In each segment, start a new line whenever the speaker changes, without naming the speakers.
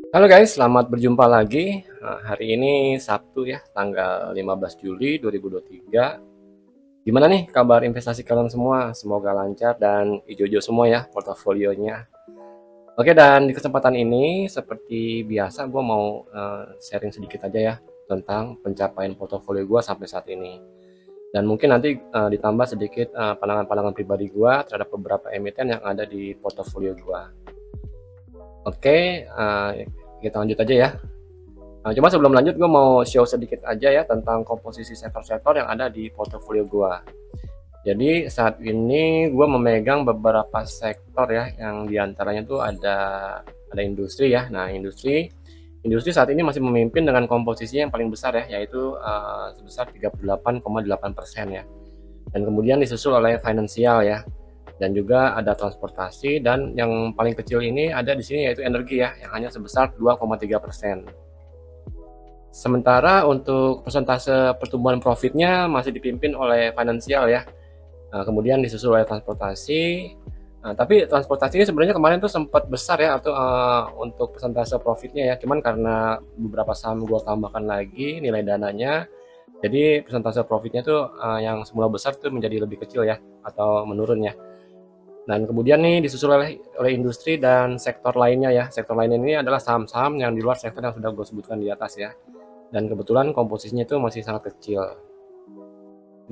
Halo guys, selamat berjumpa lagi. Hari ini Sabtu ya, tanggal 15 Juli 2023. Gimana nih kabar investasi kalian semua? Semoga lancar dan hijau-hijau semua ya portofolionya. Oke, dan di kesempatan ini seperti biasa gue mau sharing sedikit aja ya tentang pencapaian portofolio gue sampai saat ini. Dan mungkin nanti ditambah sedikit pandangan-pandangan pribadi gue terhadap beberapa emiten yang ada di portofolio gue. Oke, kita lanjut aja ya. Nah, cuma sebelum lanjut gue mau show sedikit aja ya tentang komposisi sektor-sektor yang ada di portofolio gue. Jadi saat ini gue memegang beberapa sektor ya, yang diantaranya tuh ada industri ya. Nah, industri saat ini masih memimpin dengan komposisi yang paling besar ya, yaitu sebesar 38,8% ya. Dan kemudian disusul oleh finansial ya, dan juga ada transportasi, dan yang paling kecil ini ada di sini yaitu energi ya, yang hanya sebesar 2,3%. Sementara untuk persentase pertumbuhan profitnya masih dipimpin oleh finansial ya, kemudian disusul oleh transportasi. Tapi transportasi ini sebenarnya kemarin tuh sempat besar ya, atau untuk persentase profitnya ya, cuman karena beberapa saham gue tambahkan lagi nilai dananya, jadi persentase profitnya tuh yang semula besar tuh menjadi lebih kecil ya, atau menurun ya. Dan kemudian nih disusul oleh industri dan sektor lainnya ya. Sektor lainnya ini adalah saham-saham yang di luar sektor yang sudah gue sebutkan di atas ya, dan kebetulan komposisinya itu masih sangat kecil.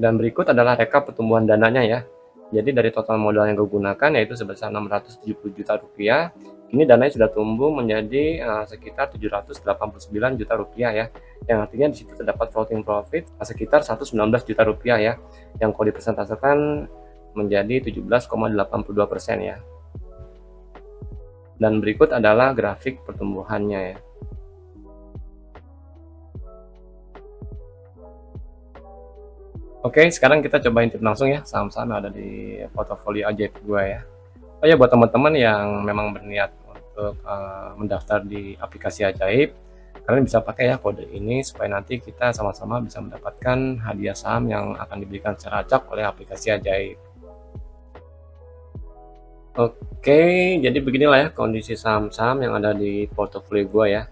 Dan berikut adalah rekap pertumbuhan dananya ya. Jadi dari total modal yang gue gunakan yaitu sebesar 670 juta rupiah, kini dananya sudah tumbuh menjadi sekitar 789 juta rupiah ya. Yang artinya di situ terdapat floating profit sekitar 119 juta rupiah ya, yang kalau dipresentasikan menjadi 17,82% ya. Dan berikut adalah grafik pertumbuhannya ya. Oke, sekarang kita coba intip langsung ya saham-saham yang ada di portofolio ajaib gue ya. Oh ya, buat teman-teman yang memang berniat untuk mendaftar di aplikasi ajaib, kalian bisa pakai ya kode ini supaya nanti kita sama-sama bisa mendapatkan hadiah saham yang akan diberikan secara acak oleh aplikasi ajaib. Oke, jadi beginilah ya kondisi saham-saham yang ada di portofolio gue ya.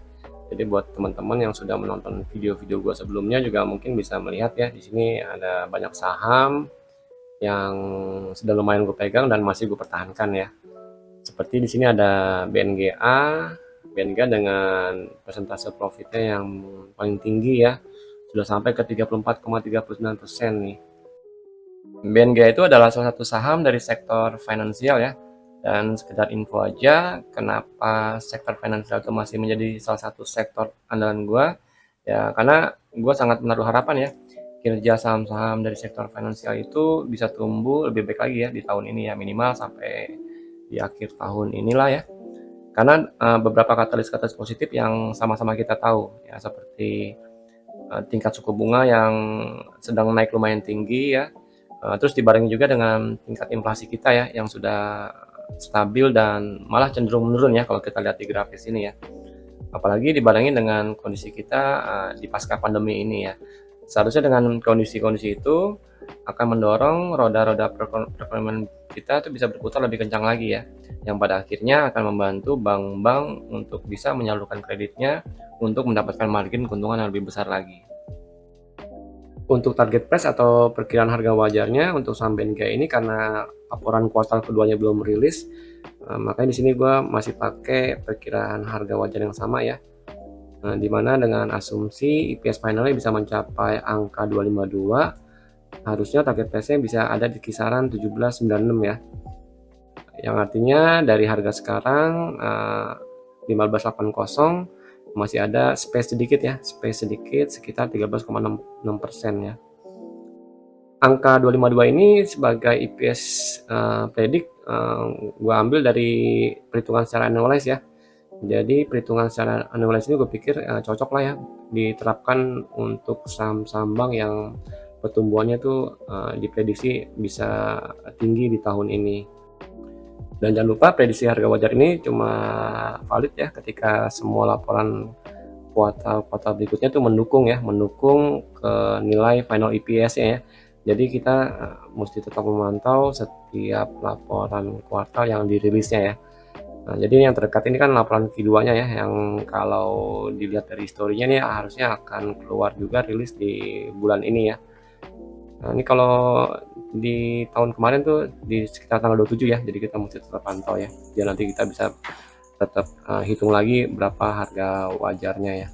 Jadi buat teman-teman yang sudah menonton video-video gue sebelumnya juga mungkin bisa melihat ya, di sini ada banyak saham yang sudah lumayan gue pegang dan masih gue pertahankan ya. Seperti di sini ada BNGA, BNGA dengan persentase profitnya yang paling tinggi ya, sudah sampai ke 34,39% nih. BNGA itu adalah salah satu saham dari sektor finansial ya. Dan sekedar info aja, kenapa sektor finansial itu masih menjadi salah satu sektor andalan gue, ya karena gue sangat menaruh harapan ya, kinerja saham-saham dari sektor finansial itu bisa tumbuh lebih baik lagi ya di tahun ini ya, minimal sampai di akhir tahun inilah ya. Karena beberapa katalis-katalis positif yang sama-sama kita tahu ya, seperti tingkat suku bunga yang sedang naik lumayan tinggi ya, terus dibarengi juga dengan tingkat inflasi kita ya yang sudah stabil dan malah cenderung menurun ya kalau kita lihat di grafis ini ya. Apalagi dibarengi dengan kondisi kita di pasca pandemi ini ya. Seharusnya dengan kondisi-kondisi itu akan mendorong roda-roda perekonomian kita itu bisa berputar lebih kencang lagi ya, yang pada akhirnya akan membantu bank-bank untuk bisa menyalurkan kreditnya untuk mendapatkan margin keuntungan yang lebih besar lagi. Untuk target price atau perkiraan harga wajarnya untuk saham BNG ini, karena laporan kuartal keduanya belum rilis, makanya di sini gue masih pakai perkiraan harga wajar yang sama ya, dimana dengan asumsi EPS finalnya bisa mencapai angka 252, harusnya target price-nya bisa ada di kisaran 1796 ya, yang artinya dari harga sekarang 1580 masih ada space sedikit ya, space sedikit sekitar 13,6% ya. Angka 252 ini sebagai EPS predik gue ambil dari perhitungan secara annualized ya. Jadi perhitungan secara annualized ini gue pikir cocok lah ya diterapkan untuk saham-saham bank yang pertumbuhannya tuh diprediksi bisa tinggi di tahun ini. Dan jangan lupa prediksi harga wajar ini cuma valid ya ketika semua laporan kuartal-kuartal berikutnya tuh mendukung ke nilai final EPS-nya ya. Jadi kita mesti tetap memantau setiap laporan kuartal yang dirilisnya ya. Nah, jadi yang terdekat ini kan laporan Q2-nya ya, yang kalau dilihat dari historinya nih harusnya akan keluar juga rilis di bulan ini ya. Nah, ini kalau di tahun kemarin tuh di sekitar tanggal 27 ya, jadi kita mesti tetap pantau ya. Biar nanti kita bisa tetap hitung lagi berapa harga wajarnya ya.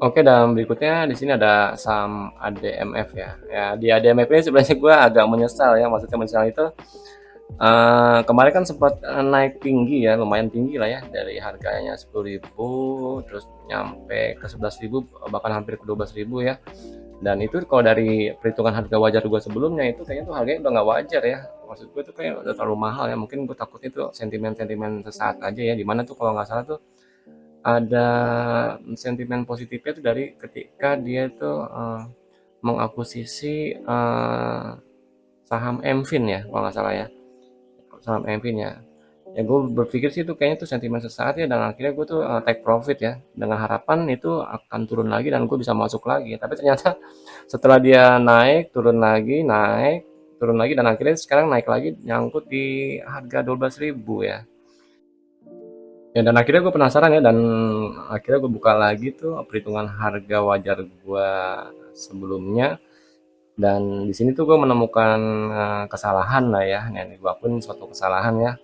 Oke, dan berikutnya di sini ada saham ADMF ya. Ya, di ADMF ini sebenarnya gue agak menyesal ya. Maksudnya menyesal itu kemarin kan sempat naik tinggi ya, lumayan tinggi lah ya, dari harganya 10.000 terus nyampe ke 11.000 bahkan hampir ke 12.000 ya. Dan itu kalau dari perhitungan harga wajar gue sebelumnya itu kayaknya tuh harganya udah nggak wajar ya. Maksud gue tuh kayak udah terlalu mahal ya. Mungkin gue takutnya tuh sentimen-sentimen sesaat aja ya. Dimana tuh kalau nggak salah tuh ada sentimen positifnya tuh dari ketika dia tuh mengakuisisi saham Mfin ya kalau nggak salah ya, saham Mfin ya. Ya gue berpikir sih itu kayaknya tuh sentimen sesaat ya, dan akhirnya gue tuh take profit ya dengan harapan itu akan turun lagi dan gue bisa masuk lagi. Tapi ternyata setelah dia naik turun lagi dan akhirnya sekarang naik lagi nyangkut di harga 12.000 ya. Ya, dan akhirnya gue penasaran ya, dan akhirnya gue buka lagi tuh perhitungan harga wajar gue sebelumnya, dan di sini tuh gue menemukan kesalahan lah ya. Nah, ini gue akun suatu kesalahan ya,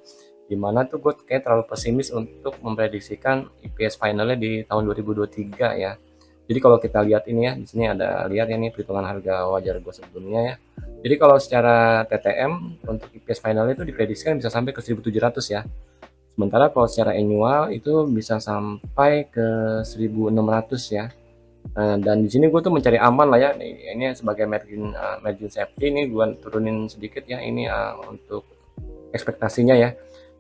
dimana tuh gue kayak terlalu pesimis untuk memprediksikan EPS finalnya di tahun 2023 ya. Jadi kalau kita lihat ini ya, di sini ada lihat ya nih perhitungan harga wajar gue sebelumnya ya. Jadi kalau secara TTM untuk EPS finalnya itu diprediksikan bisa sampai ke 1.700 ya. Sementara kalau secara annual itu bisa sampai ke 1.600 ya. Dan di sini gue tuh mencari aman lah ya. Ini sebagai margin safety ini gue turunin sedikit ya. Ini untuk ekspektasinya ya.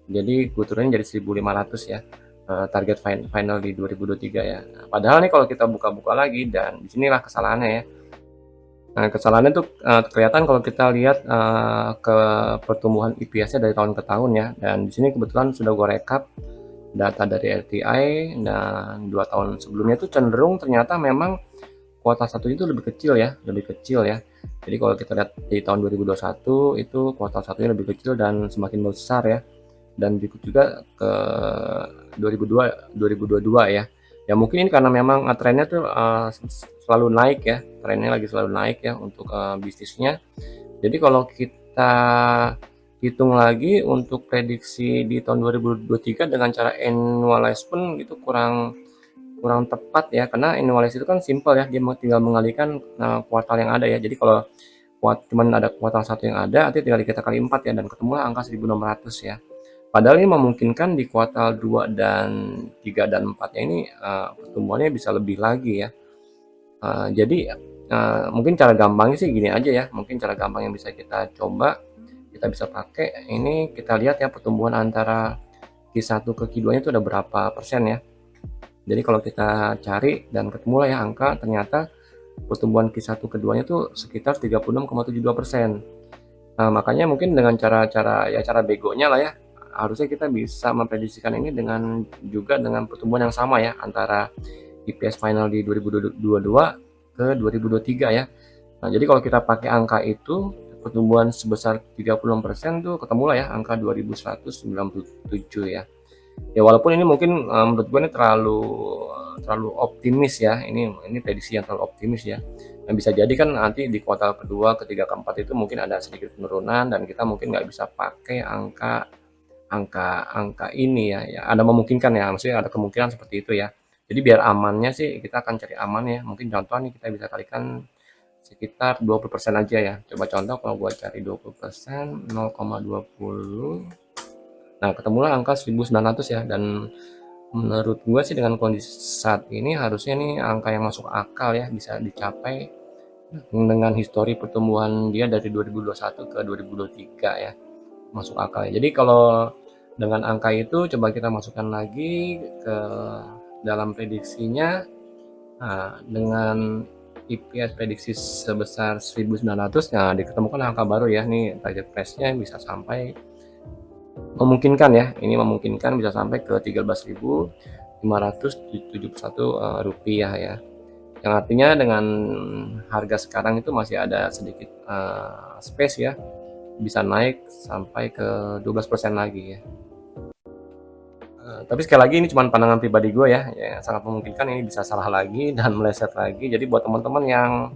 Jadi gue turunin jadi 1.500 ya. Target final di 2023 ya. Nah, padahal nih kalau kita buka-buka lagi, dan disinilah kesalahannya ya. Nah, kesalahannya tuh kelihatan kalau kita lihat ke pertumbuhan EPS-nya dari tahun ke tahun ya. Dan di sini kebetulan sudah gue rekap data dari LTI, dan 2 tahun sebelumnya itu cenderung ternyata memang kuartal 1 itu lebih kecil ya, lebih kecil ya. Jadi kalau kita lihat di tahun 2021 itu kuartal 1-nya lebih kecil dan semakin besar ya. Dan berikut juga ke 2022 ya. Ya mungkin ini karena memang trennya tuh selalu naik ya, trennya lagi selalu naik ya untuk bisnisnya. Jadi kalau kita hitung lagi untuk prediksi di tahun 2023 dengan cara annualize pun itu kurang kurang tepat ya, karena annualize itu kan simple ya, dia tinggal mengalihkan kuartal yang ada ya. Jadi kalau cuman ada kuartal 1 yang ada, artinya tinggal kita kali 4 ya, dan ketemulah angka 1.600 ya. Padahal ini memungkinkan di kuartal 2 dan 3 dan 4-nya ini pertumbuhannya bisa lebih lagi ya. Jadi mungkin cara gampangnya sih gini aja ya, mungkin cara gampang yang bisa kita coba, kita bisa pakai ini, kita lihat ya pertumbuhan antara Q1 ke Q2-nya itu ada berapa persen ya. Jadi kalau kita cari dan ketemulah ya angka, ternyata pertumbuhan Q1 keduanya tuh sekitar 36,72%. Nah, makanya mungkin dengan cara-cara ya cara begonya lah ya, harusnya kita bisa memprediksikan ini dengan juga dengan pertumbuhan yang sama ya antara EPS final di 2022 ke 2023 ya. Nah, jadi kalau kita pakai angka itu, pertumbuhan sebesar 36% tuh ketemulah ya angka 2.197 ya. Ya walaupun ini mungkin menurut gue ini terlalu optimis ya. Ini prediksi yang terlalu optimis ya. Dan bisa jadi kan nanti di kuartal kedua, ketiga, keempat itu mungkin ada sedikit penurunan dan kita mungkin nggak bisa pakai angka ini ya. Ya ada memungkinkan ya, maksudnya ada kemungkinan seperti itu ya. Jadi biar amannya sih kita akan cari aman ya. Mungkin contoh nih kita bisa kalikan sekitar 20% aja ya. Coba contoh kalau gue cari 20%, 0,20. Nah, ketemulah angka 1.900 ya, dan menurut gue sih dengan kondisi saat ini harusnya nih angka yang masuk akal ya, bisa dicapai dengan histori pertumbuhan dia dari 2021 ke 2023 ya, masuk akal ya. Jadi kalau dengan angka itu coba kita masukkan lagi ke dalam prediksinya, dengan EPS prediksi sebesar 1.900, nah diketemukan angka baru ya, nih target price-nya bisa sampai memungkinkan ya, ini memungkinkan bisa sampai ke 13.571 rupiah ya. Yang artinya dengan harga sekarang itu masih ada sedikit space ya bisa naik sampai ke 12% lagi ya. Tapi sekali lagi ini cuma pandangan pribadi gue ya, sangat memungkinkan ini bisa salah lagi dan meleset lagi. Jadi buat teman-teman yang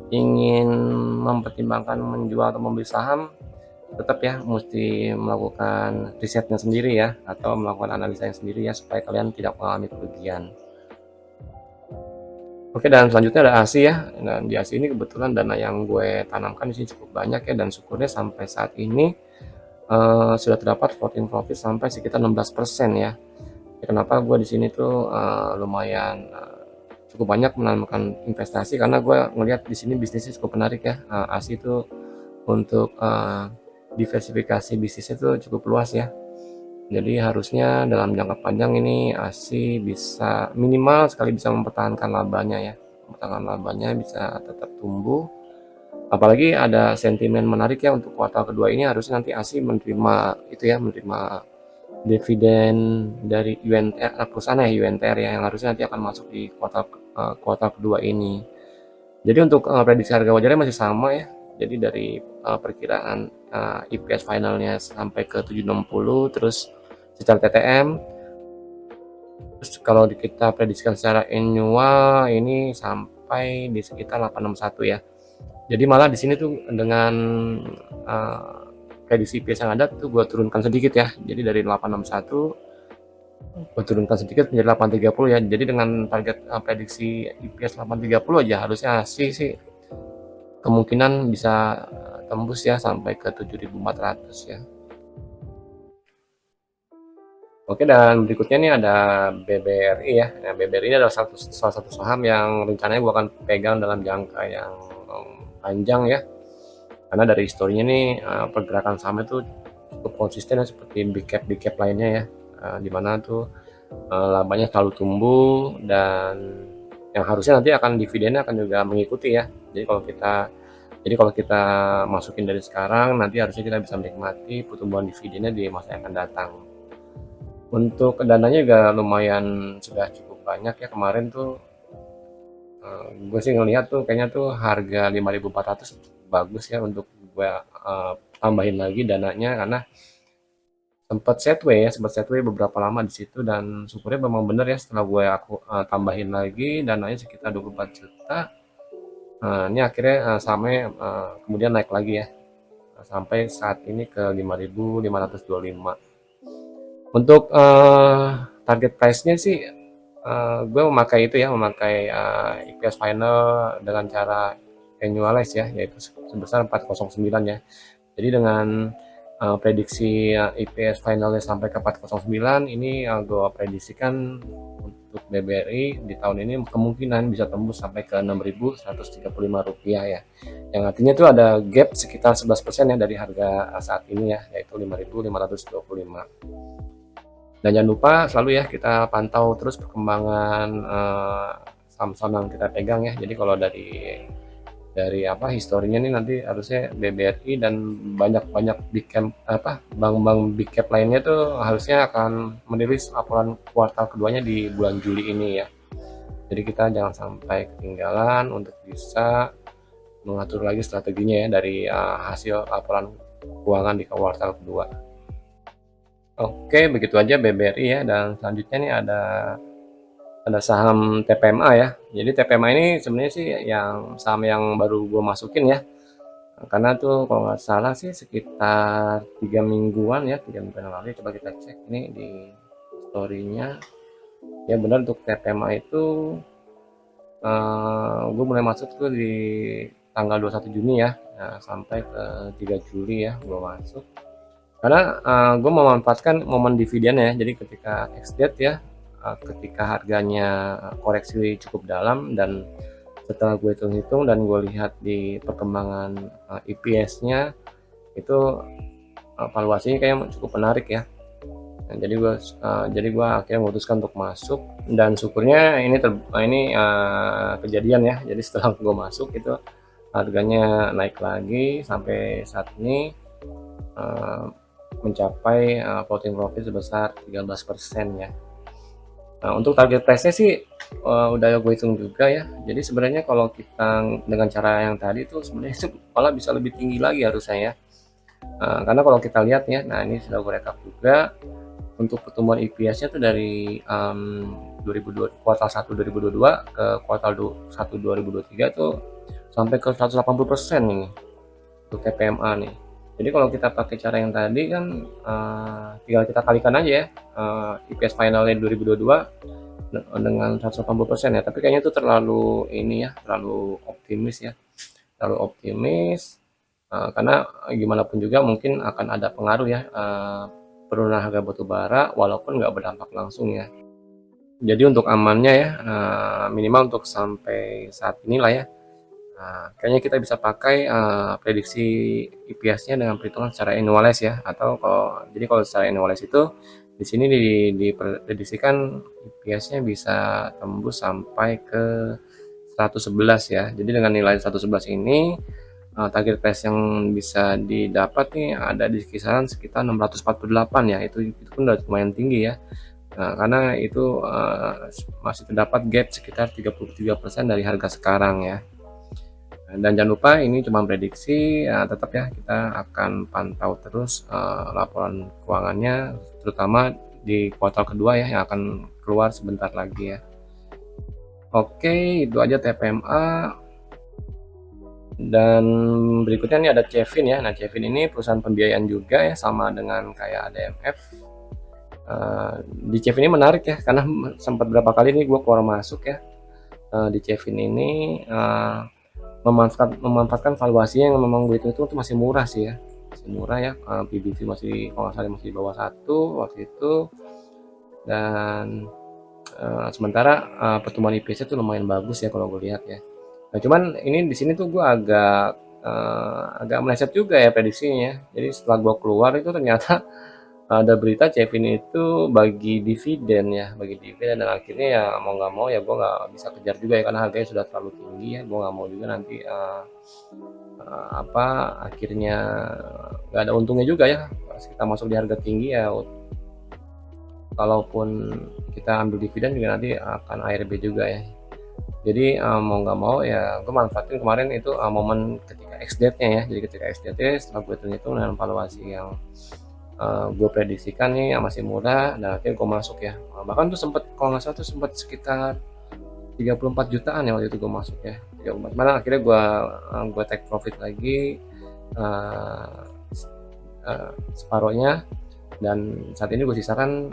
ingin mempertimbangkan menjual atau membeli saham, tetap ya mesti melakukan risetnya sendiri ya, atau melakukan analisanya sendiri ya, supaya kalian tidak mengalami kerugian. Oke, dan selanjutnya ada ASI ya. Dan di ASI ini kebetulan dana yang gue tanamkan di sini cukup banyak ya, dan syukurnya sampai saat ini sudah terdapat floating profit sampai sekitar 16% ya. Kenapa gue di sini tuh lumayan cukup banyak menanamkan investasi, karena gue ngelihat di sini bisnisnya cukup menarik ya. ASI itu untuk diversifikasi bisnisnya tuh cukup luas ya. Jadi harusnya dalam jangka panjang ini ASI bisa minimal sekali bisa mempertahankan labanya ya. Mempertahankan labanya bisa tetap tumbuh. Apalagi ada sentimen menarik ya untuk kuartal kedua ini, harusnya nanti ASI menerima itu ya, menerima dividen dari UNTR, perusahaan ya UNTR ya, yang harusnya nanti akan masuk di kuartal kedua ini. Jadi untuk prediksi harga wajarnya masih sama ya. Jadi dari perkiraan EPS finalnya sampai ke 760, terus secara TTM, terus kalau kita prediksikan secara annual ini sampai di sekitar 861 ya. Jadi malah di sini tuh dengan prediksi EPS yang ada tuh gue turunkan sedikit ya. Jadi dari 861 gue turunkan sedikit menjadi 830 ya. Jadi dengan target prediksi EPS 830 aja, harusnya sih kemungkinan bisa tembus ya sampai ke 7.400 ya. Oke, dan berikutnya nih ada BBRI ya. Nah, BBRI ini adalah salah satu saham yang rencananya gue akan pegang dalam jangka yang panjang ya. Karena dari historinya nih pergerakan sahamnya tuh cukup konsisten ya, seperti big cap lainnya ya. Dimana tuh labanya selalu tumbuh, dan yang harusnya nanti akan dividennya akan juga mengikuti ya. Jadi kalau kita masukin dari sekarang, nanti harusnya kita bisa menikmati pertumbuhan dividennya di masa yang akan datang. Untuk dananya juga lumayan sudah cukup banyak ya. Kemarin tuh gue sih ngelihat tuh kayaknya tuh harga 5.400 bagus ya untuk gue tambahin lagi dananya, karena sempat setway beberapa lama di situ, dan syukurnya memang bener ya, setelah aku tambahin lagi dananya sekitar 24 juta. Ini akhirnya sahamnya kemudian naik lagi ya, sampai saat ini ke 5.525. Untuk target price-nya sih gue memakai itu ya, memakai EPS final dengan cara annualize ya, yaitu sebesar 409 ya. Jadi dengan prediksi EPS finalnya sampai ke 409 ini, gue prediksikan untuk BBRI di tahun ini kemungkinan bisa tembus sampai ke Rp6.135 ya. Yang artinya itu ada gap sekitar 11% ya dari harga saat ini ya, yaitu 5.525. Dan jangan lupa selalu ya kita pantau terus perkembangan saham-saham yang kita pegang ya. Jadi kalau dari historinya nih, nanti harusnya BBRI dan banyak bank-bank big cap lainnya tuh harusnya akan merilis laporan kuartal keduanya di bulan Juli ini ya. Jadi kita jangan sampai ketinggalan untuk bisa mengatur lagi strateginya ya dari hasil laporan keuangan di kuartal kedua. Oke, begitu aja BBRI ya. Dan selanjutnya nih ada saham TPMA ya. Jadi TPMA ini sebenarnya sih yang saham yang baru gue masukin ya. Karena tuh kalau nggak salah sih sekitar 3 mingguan ya, 3 mingguan lalu. Coba kita cek ini di story-nya. Ya benar, untuk TPMA itu gue mulai masuk tuh di tanggal 21 Juni ya. Nah, sampai ke 3 Juli ya gue masuk. Karena gue memanfaatkan momen dividen ya. Jadi ketika ex-date ya, ketika harganya koreksi cukup dalam, dan setelah gue hitung-hitung dan gue lihat di perkembangan EPS-nya itu valuasinya kayak cukup menarik ya. Nah, jadi gue akhirnya memutuskan untuk masuk, dan syukurnya ini kejadian ya. Jadi setelah gue masuk itu harganya naik lagi sampai saat ini mencapai floating profit sebesar 13% ya. Nah, untuk target price-nya sih udah gue hitung juga ya. Jadi sebenarnya kalau kita dengan cara yang tadi tuh sebenarnya malah bisa lebih tinggi lagi harusnya ya. Karena kalau kita lihat ya, nah ini sudah gue rekap juga untuk pertumbuhan EPS-nya tuh dari 2002 kuartal 1 2022 ke kuartal 1 2023 tuh sampai ke 180% nih untuk TPMA nih. Jadi kalau kita pakai cara yang tadi kan tinggal kita kalikan aja ya EPS finalnya 2022 dengan 180% ya. Tapi kayaknya itu terlalu ini ya, terlalu optimis ya, terlalu optimis karena gimana pun juga mungkin akan ada pengaruh ya penurunan harga batu bara walaupun nggak berdampak langsung ya. Jadi untuk amannya ya minimal untuk sampai saat inilah ya. Nah, kayaknya kita bisa pakai prediksi EPS-nya dengan perhitungan secara annualized ya, atau kalau secara annualized itu di sini diprediksikan EPS-nya bisa tembus sampai ke 111 ya. Jadi dengan nilai 111 ini target price yang bisa didapat nih ada di kisaran sekitar 648 ya. Itu pun udah lumayan tinggi ya. Nah, karena itu masih terdapat gap sekitar 33% dari harga sekarang ya. Dan jangan lupa ini cuma prediksi, ya, tetap ya kita akan pantau terus laporan keuangannya, terutama di kuartal kedua ya yang akan keluar sebentar lagi ya. Oke, itu aja TPMA. Dan berikutnya nih ada Cevin ya. Nah, Cevin ini perusahaan pembiayaan juga ya, sama dengan kayak ADMF. Di Cevin ini menarik ya, karena sempat berapa kali nih gue keluar masuk ya di Cevin ini. Memanfaatkan valuasinya yang memang gue itu masih murah sih ya, masih murah ya. PBV masih kalau nggak salah masih di bawah 1 waktu itu, dan sementara pertumbuhan IPS itu lumayan bagus ya kalau gue lihat ya. Nah cuman ini di sini tuh gue agak meleset juga ya prediksinya. Jadi setelah gue keluar itu ternyata ada berita Cevin itu bagi dividen dan akhirnya ya mau nggak mau ya gue nggak bisa kejar juga ya karena harganya sudah terlalu tinggi ya. Gue nggak mau juga nanti akhirnya nggak ada untungnya juga ya pas kita masuk di harga tinggi ya. Kalaupun kita ambil dividen juga nanti akan ARB juga ya. Jadi mau nggak mau ya gue manfaatin kemarin itu momen ketika ex-date-nya ya. Jadi ketika ex-date setelah gue hitung dengan valuasi yang gue prediksikan nih yang masih murah, dan akhirnya gue masuk ya. Bahkan tuh sempat kalau nggak salah tuh sempat sekitar 34 jutaan ya waktu itu gue masuk ya. 34. Mana akhirnya gue take profit lagi separohnya, dan saat ini gue sisakan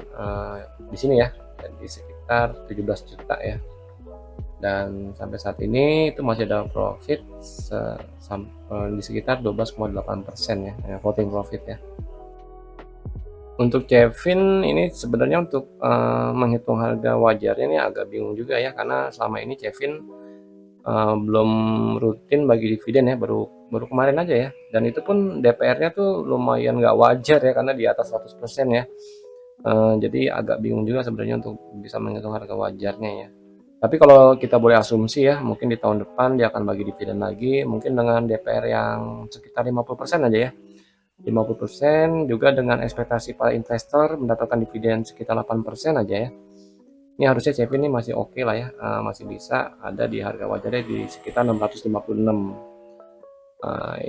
di sini ya di sekitar 17 juta ya. Dan sampai saat ini itu masih ada profit di sekitar 12,8% ya, floating profit ya. Untuk Cevin ini sebenarnya untuk menghitung harga wajarnya ini agak bingung juga ya, karena selama ini Cevin belum rutin bagi dividen ya, baru kemarin aja ya, dan itu pun DPR-nya tuh lumayan nggak wajar ya karena di atas 100% ya. Jadi agak bingung juga sebenarnya untuk bisa menghitung harga wajarnya ya. Tapi kalau kita boleh asumsi ya, mungkin di tahun depan dia akan bagi dividen lagi, mungkin dengan DPR yang sekitar 50% aja ya. 50% juga dengan ekspektasi para investor mendapatkan dividen sekitar 8% aja ya. Ini harusnya Cevin ini masih oke lah ya, masih bisa ada di harga wajarnya di sekitar 656.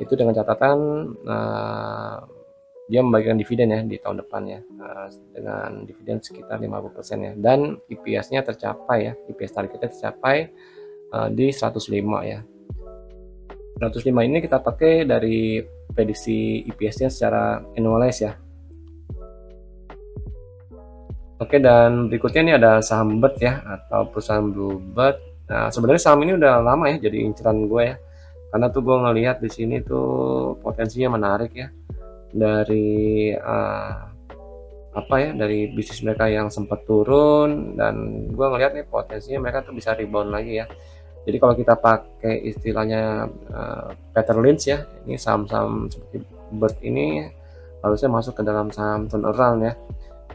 Itu dengan catatan dia membagikan dividen ya di tahun depan ya, dengan dividen sekitar 50% ya, dan EPS-nya tercapai ya, EPS targetnya tercapai di 105 ya. 105 ini kita pakai dari prediksi EPS-nya secara annualized ya. Oke, dan berikutnya ini ada saham BIRD ya, atau perusahaan Bluebird. Nah, sebenarnya saham ini udah lama ya jadi inceran gue ya, karena tuh gue ngelihat di sini tuh potensinya menarik ya, dari dari bisnis mereka yang sempat turun, dan gue ngelihat nih potensinya mereka tuh bisa rebound lagi ya. Jadi kalau kita pakai istilahnya Peter Lynch ya, ini saham-saham seperti BIRD ini harusnya masuk ke dalam saham turnaround ya,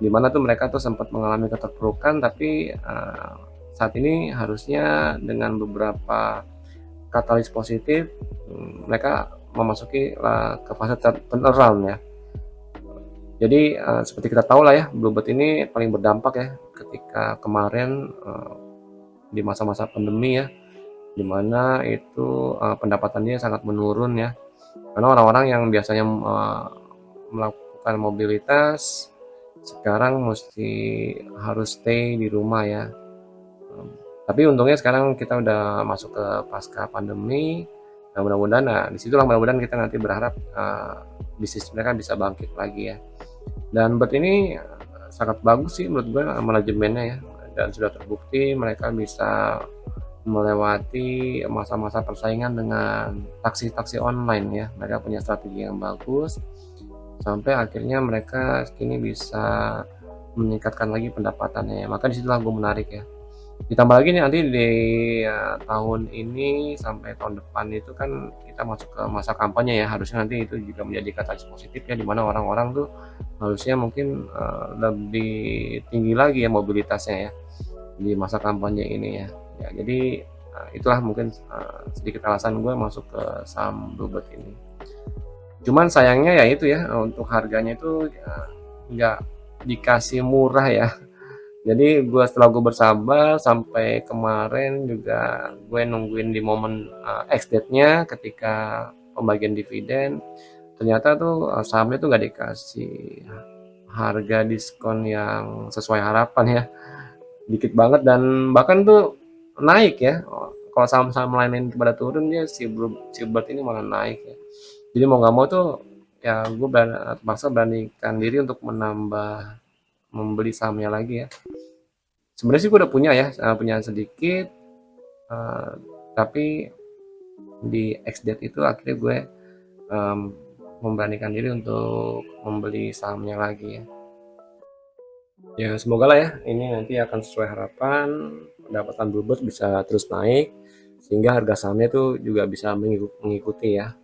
dimana tuh mereka tuh sempat mengalami keterpurukan, tapi saat ini harusnya dengan beberapa katalis positif mereka memasuki ke fase turnaround ya. Jadi seperti kita tahu lah ya, Bluebird ini paling berdampak ya ketika kemarin di masa-masa pandemi ya, dimana itu pendapatannya sangat menurun ya. Karena orang-orang yang biasanya melakukan mobilitas sekarang mesti harus stay di rumah ya. Tapi untungnya sekarang kita udah masuk ke pasca pandemi. Nah, mudah-mudahan, nah disitulah mudah-mudahan kita nanti berharap bisnis mereka bisa bangkit lagi ya. Dan Bird ini sangat bagus sih menurut gue manajemennya ya. Dan sudah terbukti mereka bisa melewati masa-masa persaingan dengan taksi-taksi online ya. Mereka punya strategi yang bagus sampai akhirnya mereka kini bisa meningkatkan lagi pendapatannya ya. Maka disitulah gue menarik ya. Ditambah lagi nih nanti di tahun ini sampai tahun depan itu kan kita masuk ke masa kampanye ya, harusnya nanti itu juga menjadi katalis positif ya, di mana orang-orang tuh harusnya mungkin lebih tinggi lagi ya mobilitasnya ya di masa kampanye ini ya. Ya jadi itulah mungkin sedikit alasan gue masuk ke saham Bluebird ini. Cuman sayangnya ya itu ya, untuk harganya itu nggak dikasih murah ya. Jadi setelah gue bersabar sampai kemarin juga gue nungguin di momen ex date-nya ketika pembagian dividen, ternyata tuh sahamnya tuh nggak dikasih harga diskon yang sesuai harapan ya, dikit banget dan bahkan tuh naik ya. Kalau saham-saham lain pada turun ya si Bird ini malah naik ya. Jadi mau nggak mau tuh ya gue terpaksa beranikan diri untuk membeli sahamnya lagi ya. Sebenarnya sih gue udah punya ya, punya sedikit, eh, tapi di ex date itu akhirnya gue em, memberanikan diri untuk membeli sahamnya lagi ya. Ya semoga lah ya ini nanti akan sesuai harapan, pendapatan Bluebird bisa terus naik sehingga harga sahamnya tuh juga bisa mengikuti ya.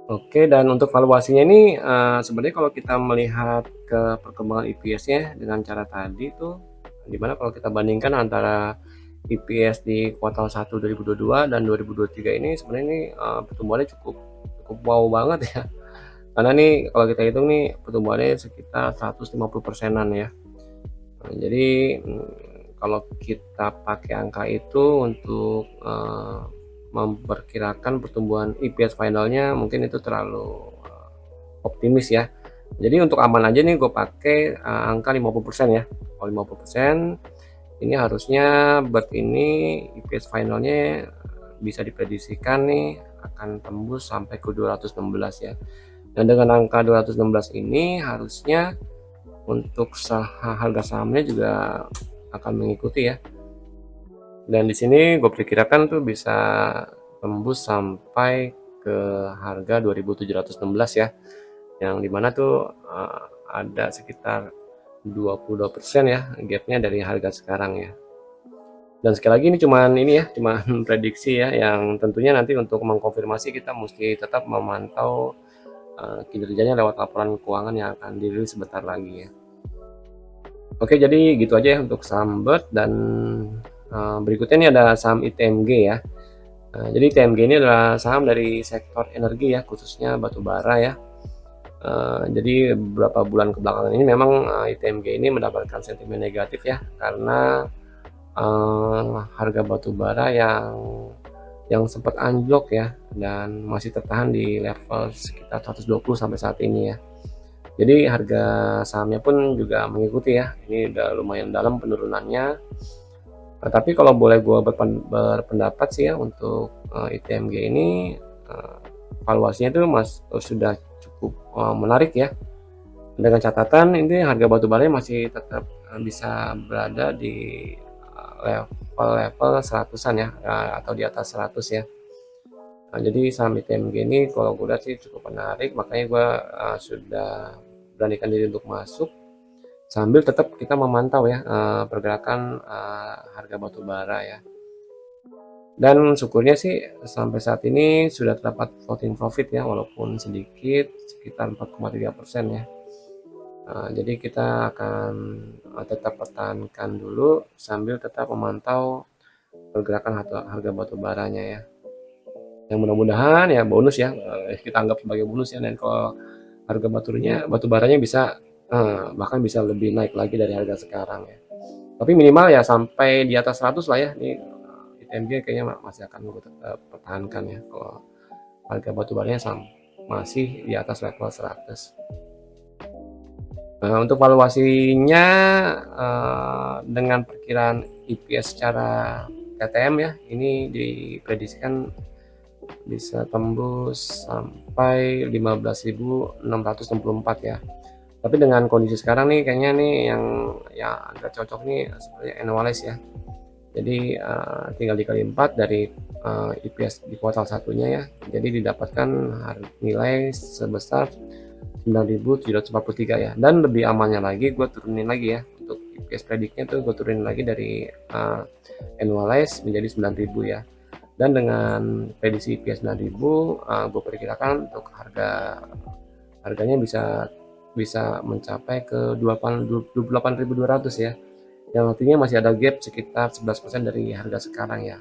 Oke, dan untuk valuasinya ini sebenarnya kalau kita melihat ke perkembangan EPS-nya dengan cara tadi tuh, dimana kalau kita bandingkan antara EPS di kuartal 1 2022 dan 2023 ini sebenarnya ini pertumbuhannya cukup cukup wow banget ya. Karena nih kalau kita hitung nih pertumbuhannya sekitar 150%-an ya. Nah, jadi kalau kita pakai angka itu untuk memperkirakan pertumbuhan EPS finalnya mungkin itu terlalu optimis ya. Jadi untuk aman aja nih gue pakai angka 50% ya. Kalau 50% ini harusnya Bird ini EPS finalnya bisa diprediksikan nih akan tembus sampai ke 216 ya. Dan dengan angka 216 ini harusnya untuk harga sahamnya juga akan mengikuti ya. Dan di sini gue perkirakan tuh bisa tembus sampai ke harga 2716 ya. Yang dimana tuh ada sekitar 22% ya gapnya dari harga sekarang ya. Dan sekali lagi ini cuman prediksi ya, yang tentunya nanti untuk mengkonfirmasi kita mesti tetap memantau kinerjanya lewat laporan keuangan yang akan dirilis sebentar lagi ya. Oke, jadi gitu aja ya untuk saham Bird. Dan berikutnya ini ada saham ITMG ya. Jadi ITMG ini adalah saham dari sektor energi ya, khususnya batu bara ya. Jadi beberapa bulan kebelakangan ini memang ITMG ini mendapatkan sentimen negatif ya, karena harga batu bara yang sempat anjlok ya dan masih tertahan di level sekitar 120 sampai saat ini ya. Jadi harga sahamnya pun juga mengikuti ya. Ini udah lumayan dalam penurunannya. Tapi kalau boleh gue berpendapat sih ya untuk ITMG ini valuasinya itu sudah cukup menarik ya. Dengan catatan ini harga batu bara masih tetap bisa berada di level 100-an ya, atau di atas 100 ya. Nah, jadi saham ITMG ini kalau gue lihat sih cukup menarik, makanya gue sudah beranikan diri untuk masuk sambil tetap kita memantau ya pergerakan harga batu bara ya. Dan syukurnya sih sampai saat ini sudah terdapat floating profit ya, walaupun sedikit, sekitar 4,3% ya. Jadi kita akan tetap pertahankan dulu sambil tetap memantau pergerakan harga batu baranya ya. Yang mudah-mudahan ya bonus ya, kita anggap sebagai bonus ya. Dan kalau harga batu baranya bisa bahkan bisa lebih naik lagi dari harga sekarang ya. Tapi minimal ya sampai di atas 100 lah ya. Ini ITMG kayaknya masih akan gue tetap pertahankan ya kalau harga batubaranya masih di atas level 100. Untuk valuasinya dengan perkiraan EPS secara TTM ya, ini diprediksikan bisa tembus sampai 15.664 ya. Tapi dengan kondisi sekarang nih kayaknya nih yang agak cocok nih seperti annualize ya. Jadi tinggal dikali 4 dari EPS di kuartal satunya ya. Jadi didapatkan nilai sebesar 9.743 ya. Dan lebih amannya lagi gue turunin lagi ya, untuk EPS prediknya tuh gue turunin lagi dari annualize menjadi 9.000 ya. Dan dengan prediksi EPS 9.000 gue perkirakan untuk harganya bisa mencapai ke 28.200 ya, yang artinya masih ada gap sekitar 11% dari harga sekarang ya.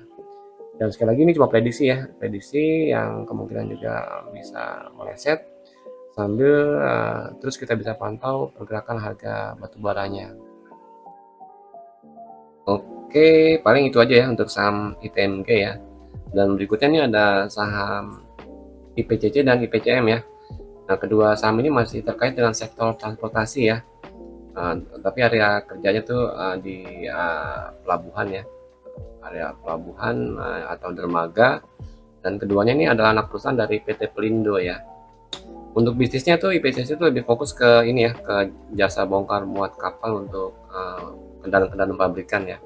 Dan sekali lagi ini cuma prediksi ya, prediksi yang kemungkinan juga bisa meleset sambil terus kita bisa pantau pergerakan harga batu baranya. Oke, paling itu aja ya untuk saham ITMG ya. Dan berikutnya ini ada saham IPCC dan IPCM ya. Nah, kedua saham ini masih terkait dengan sektor transportasi ya. Tapi area kerjanya tuh di pelabuhan ya, area pelabuhan atau dermaga. Dan keduanya ini adalah anak perusahaan dari PT Pelindo ya. Untuk bisnisnya tuh IPCC tuh lebih fokus ke ini ya, ke jasa bongkar muat kapal untuk kendaraan-kendaraan pabrikan ya.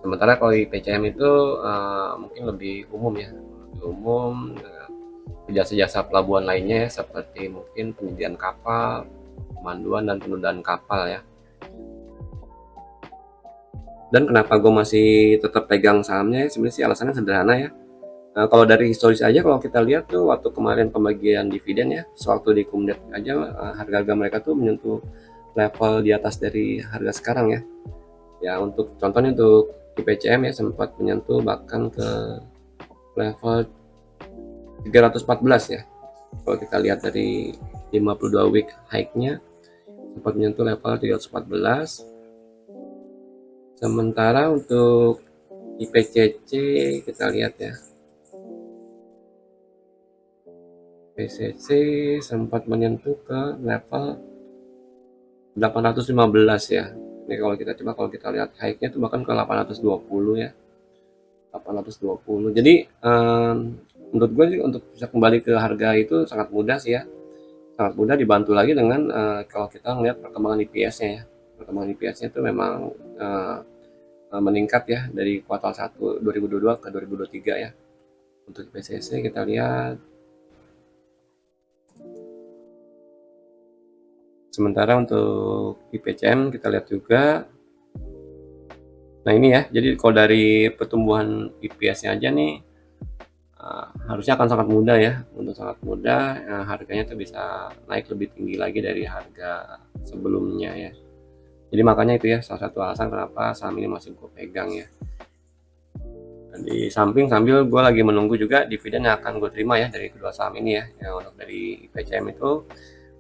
Sementara kalau IPCM itu mungkin lebih umum ya, lebih umum, jasa-jasa pelabuhan lainnya ya, seperti mungkin penyediaan kapal, pemanduan dan penundaan kapal ya. Dan kenapa gue masih tetap pegang sahamnya, sebenarnya sih alasannya sederhana ya. Kalau dari historis aja, kalau kita lihat tuh waktu kemarin pembagian dividen ya, sewaktu di Kumdet aja harga-harga mereka tuh menyentuh level di atas dari harga sekarang ya. Ya untuk contohnya untuk IPCM ya sempat menyentuh bahkan ke level 314 ya. Kalau kita lihat dari 52 week high-nya sempat menyentuh level 314. Sementara untuk IPCC kita lihat ya, IPCC sempat menyentuh ke level 815 ya. Ini kalau kita lihat high-nya itu bahkan ke 820 ya, 820. Jadi menurut gue sih untuk bisa kembali ke harga itu sangat mudah sih ya, sangat mudah, dibantu lagi dengan kalau kita melihat perkembangan IPS-nya ya. Perkembangan IPS-nya itu memang meningkat ya dari kuartal 1 2022 ke 2023 ya. Untuk IPCC kita lihat. Sementara untuk IPCM kita lihat juga. Nah ini ya, jadi kalau dari pertumbuhan IPS-nya aja nih harusnya akan sangat mudah ya, untuk sangat mudah harganya tuh bisa naik lebih tinggi lagi dari harga sebelumnya ya. Jadi makanya itu ya salah satu alasan kenapa saham ini masih gue pegang ya. Dan di samping sambil gue lagi menunggu juga dividen yang akan gue terima ya dari kedua saham ini ya. Yang untuk dari IPCM itu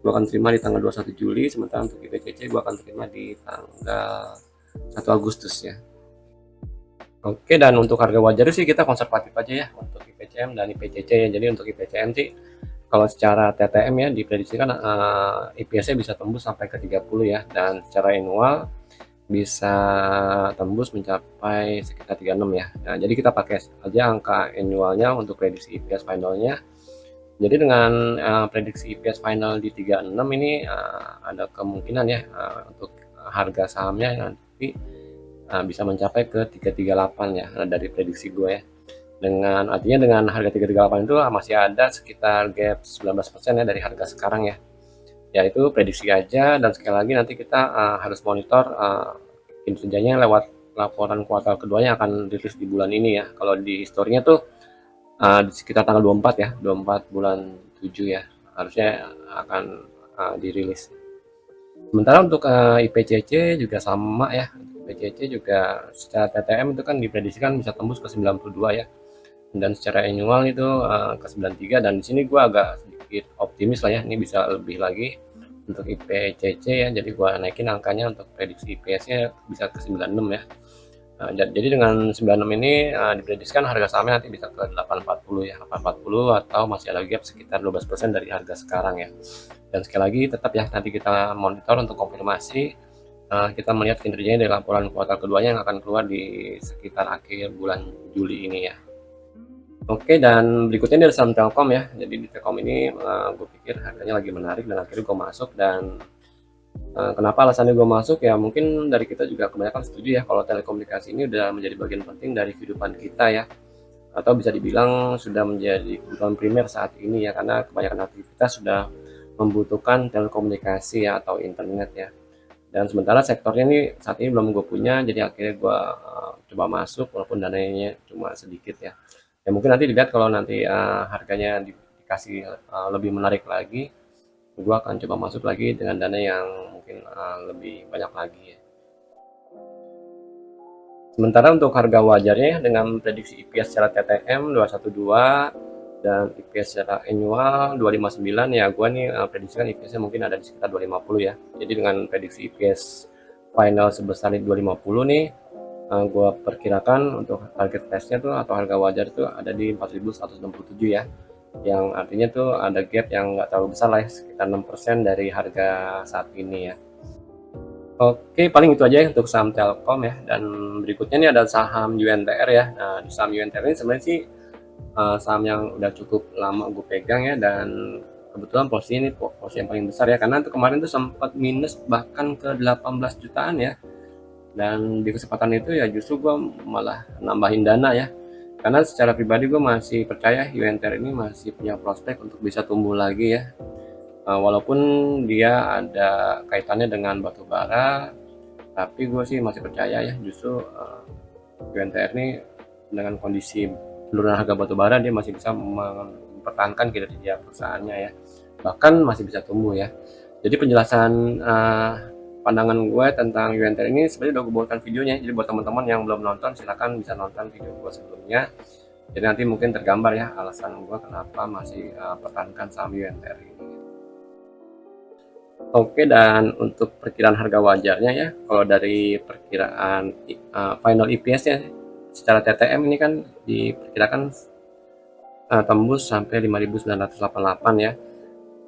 gue akan terima di tanggal 21 Juli, sementara untuk IPCC gue akan terima di tanggal 1 Agustus ya. Oke, dan untuk harga wajar sih kita konservatif aja ya untuk IPCM dan IPCC ya. Jadi untuk IPCM sih kalau secara TTM ya diprediksikan IPS-nya bisa tembus sampai ke 30 ya, dan secara annual bisa tembus mencapai sekitar 36 ya. Nah, jadi kita pakai aja angka annualnya untuk prediksi IPS finalnya. Jadi dengan prediksi IPS final di 36 ini ada kemungkinan ya untuk harga sahamnya nanti bisa mencapai ke 338 ya dari prediksi gue ya. Artinya dengan harga 338 itu masih ada sekitar gap 19% ya dari harga sekarang ya. Ya itu prediksi aja, dan sekali lagi nanti kita harus monitor kinerjanya lewat laporan kuartal keduanya akan rilis di bulan ini ya. Kalau di historinya tuh di sekitar tanggal 24 ya, 24 bulan 7 ya, harusnya akan dirilis. Sementara untuk IPCC juga sama ya. IPCC juga secara TTM itu kan diprediksikan bisa tembus ke 92 ya. Dan secara annual itu ke 93, dan di sini gua agak sedikit optimis lah ya, ini bisa lebih lagi untuk IPCC ya. Jadi gua naikin angkanya untuk prediksi IPS-nya bisa ke 96 ya. Jadi dengan 96 ini diprediksikan harga sahamnya nanti bisa ke 840 ya, 840 atau masih ada gap sekitar 12% dari harga sekarang ya. Dan sekali lagi tetap ya nanti kita monitor untuk konfirmasi, kita melihat kinerjanya dari laporan kuartal keduanya yang akan keluar di sekitar akhir bulan Juli ini ya. Oke, dan berikutnya dari saham Telkom ya. Jadi di Telkom ini gue pikir harganya lagi menarik dan akhirnya gue masuk. Dan kenapa alasannya gue masuk ya, mungkin dari kita juga kebanyakan setuju ya kalau telekomunikasi ini udah menjadi bagian penting dari kehidupan kita ya, atau bisa dibilang sudah menjadi kebutuhan primer saat ini ya, karena kebanyakan aktivitas sudah membutuhkan telekomunikasi ya atau internet ya. Dan sementara sektornya ini saat ini belum gue punya, jadi akhirnya gue coba masuk walaupun dananya cuma sedikit ya. Ya mungkin nanti dilihat kalau nanti harganya dikasih lebih menarik lagi, gue akan coba masuk lagi dengan dana yang mungkin lebih banyak lagi ya. Sementara untuk harga wajarnya dengan prediksi EPS secara TTM 212 dan EPS secara annual 259 ya, gue nih prediksikan EPS-nya mungkin ada di sekitar 250 ya. Jadi dengan prediksi EPS final sebesar 250 nih, gue perkirakan untuk target price-nya tuh atau harga wajar itu ada di 4167 ya, yang artinya tuh ada gap yang nggak terlalu besar lah ya, sekitar 6% dari harga saat ini ya. Oke, paling itu aja ya untuk saham Telkom ya. Dan berikutnya nih ada saham UNTR ya. Nah, di saham UNTR ini sebenarnya sih saham yang udah cukup lama gue pegang ya, dan kebetulan posisi ini posisi yang paling besar ya, karena tuh kemarin tuh sempat minus bahkan ke 18 jutaan ya. Dan di kesempatan itu ya justru gue malah nambahin dana ya, karena secara pribadi gue masih percaya UNTR ini masih punya prospek untuk bisa tumbuh lagi ya. Walaupun dia ada kaitannya dengan batu bara, tapi gue sih masih percaya ya justru UNTR ini dengan kondisi penurunan harga batu bara dia masih bisa mempertahankan kinerja perusahaannya ya, bahkan masih bisa tumbuh ya. Jadi penjelasan pandangan gue tentang UNTR ini sebenarnya udah gue buatkan videonya, jadi buat teman-teman yang belum nonton silahkan bisa nonton video gue sebelumnya, jadi nanti mungkin tergambar ya alasan gue kenapa masih pertahankan saham UNTR ini. Oke, dan untuk perkiraan harga wajarnya ya, kalau dari perkiraan final EPS ya secara TTM ini kan diperkirakan tembus sampai 5.988 ya,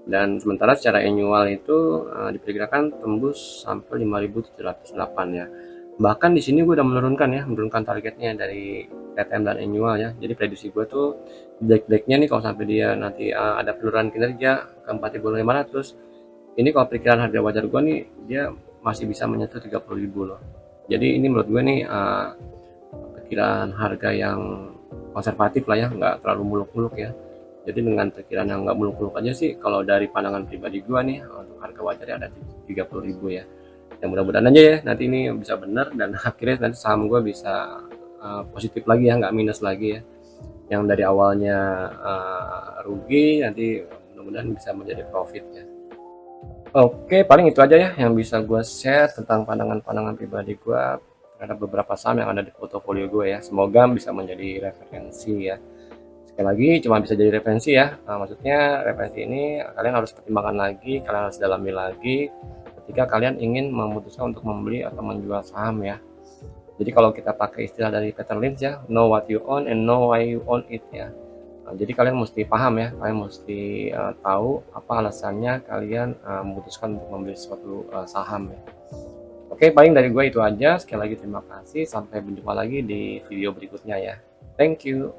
dan sementara secara annual itu diperkirakan tembus sampai 5.708 ya. Bahkan di sini gue udah menurunkan targetnya dari TTM dan annual ya. Jadi prediksi gue tuh black-blacknya nih kalau sampai dia nanti ada penurunan kinerja ke 4.500, ini kalau perkiraan harga wajar gue nih dia masih bisa menyentuh 30.000 loh. Jadi ini menurut gue nih perkiraan harga yang konservatif lah ya, nggak terlalu muluk-muluk ya. Jadi dengan perkiraan yang nggak muluk-muluk aja sih, kalau dari pandangan pribadi gue nih untuk harga wajarnya ada 30.000 ya. Yang mudah-mudahan aja ya nanti ini bisa benar dan akhirnya nanti saham gue bisa positif lagi ya, nggak minus lagi ya. Yang dari awalnya rugi nanti mudah-mudahan bisa menjadi profit ya. Oke, paling itu aja ya yang bisa gue share tentang pandangan-pandangan pribadi gue terhadap beberapa saham yang ada di portofolio gue ya. Semoga bisa menjadi referensi ya. Sekali lagi cuma bisa jadi referensi ya. Maksudnya referensi ini kalian harus pertimbangkan lagi, kalian harus dalami lagi ketika kalian ingin memutuskan untuk membeli atau menjual saham ya. Jadi kalau kita pakai istilah dari Peter Lynch ya, know what you own and know why you own it ya. Jadi kalian mesti paham ya, kalian mesti tahu apa alasannya kalian memutuskan untuk membeli suatu saham ya. Oke, paling dari gue itu aja. Sekali lagi terima kasih, sampai berjumpa lagi di video berikutnya ya. Thank you.